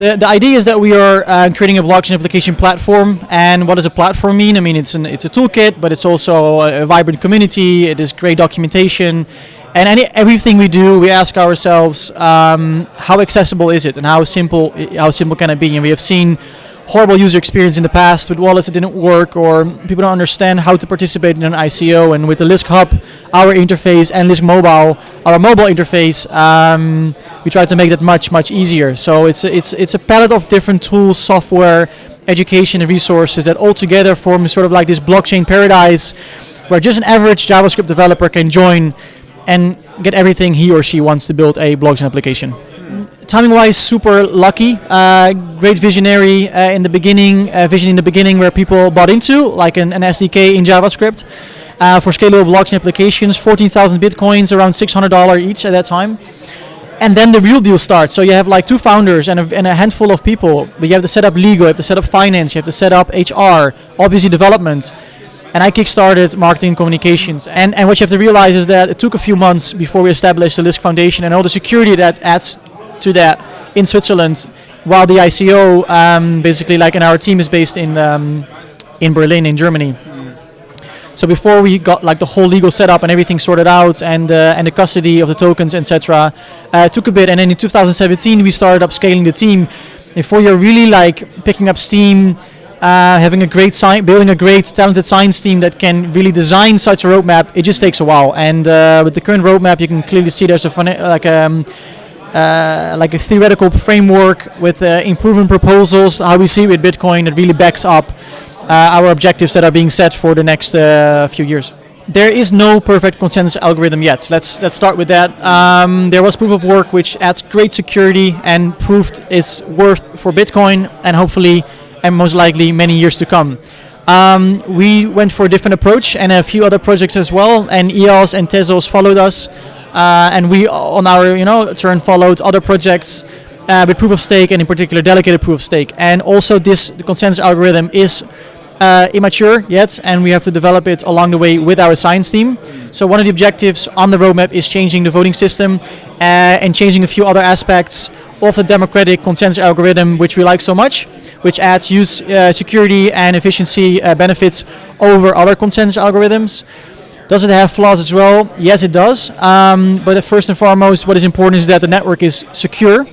The idea is that we are creating a blockchain application platform. And what does a platform mean? I mean, it's a toolkit, but it's also a vibrant community. It is great documentation. And everything we do, we ask ourselves, how accessible is it, and how simple can it be? And we have seen horrible user experience in the past with wallets that didn't work, or people don't understand how to participate in an ICO. And with the Lisk Hub, our interface, and Lisk Mobile, our mobile interface, we try to make that much easier. So it's a palette of different tools, software, education, and resources that all together form sort of like this blockchain paradise, where just an average JavaScript developer can join and get everything he or she wants to build a blockchain application. Timing-wise, super lucky. Great visionary in the beginning, vision in the beginning where people bought into, like an SDK in JavaScript for scalable blockchain applications. 14,000 bitcoins, around $600 each at that time. And then the real deal starts. So you have like two founders and a handful of people. But you have to set up legal, you have to set up finance, you have to set up HR, obviously development. And I kickstarted marketing and communications. And what you have to realize is that it took a few months before we established the Lisk Foundation and all the security that adds to that in Switzerland, while the ICO, basically, like, and our team is based in Berlin, in Germany. So before we got like the whole legal setup and everything sorted out, and the custody of the tokens, etc., took a bit. And then in 2017 we started upscaling the team. Before you're really like picking up steam, having a great building a great talented science team that can really design such a roadmap, it just takes a while. And with the current roadmap, you can clearly see there's like a theoretical framework with improvement proposals, how we see with Bitcoin, that really backs up our objectives that are being set for the next few years. There is no perfect consensus algorithm yet. Let's start with that. There was proof of work which adds great security and proved its worth for Bitcoin, and hopefully and most likely many years to come. We went for a different approach, and a few other projects as well, and EOS and Tezos followed us, and we on our turn followed other projects with proof of stake, and in particular delegated proof of stake. And also the consensus algorithm is immature yet, and we have to develop it along the way with our science team. So one of the objectives on the roadmap is changing the voting system and changing a few other aspects of the democratic consensus algorithm, which we like so much, which adds security and efficiency benefits over other consensus algorithms. Does it have flaws as well? Yes, it does. But first and foremost, what is important is that the network is secure.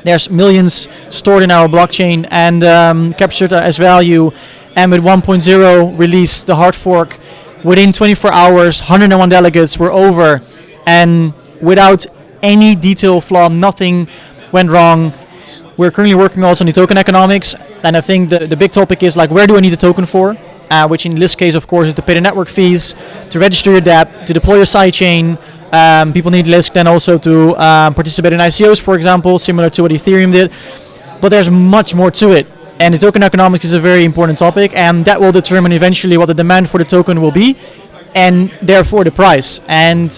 There's millions stored in our blockchain and captured as value. And with 1.0 release, the hard fork, within 24 hours, 101 delegates were over. And without any detail flaw, nothing went wrong. We're currently working also on the token economics. And I think the big topic is, like, where do I need a token for? Which in this case, of course, is to pay the network fees, to register your dApp, to deploy your sidechain. People need Lisk then also to participate in ICOs, for example, similar to what Ethereum did. But there's much more to it. And the token economics is a very important topic, and that will determine eventually what the demand for the token will be, and therefore the price. And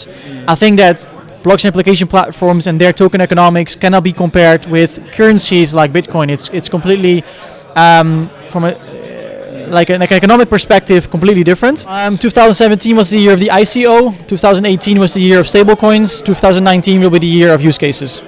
I think that blockchain application platforms and their token economics cannot be compared with currencies like Bitcoin. It's completely, from an economic perspective, completely different. 2017 was the year of the ICO, 2018 was the year of stablecoins, 2019 will be the year of use cases.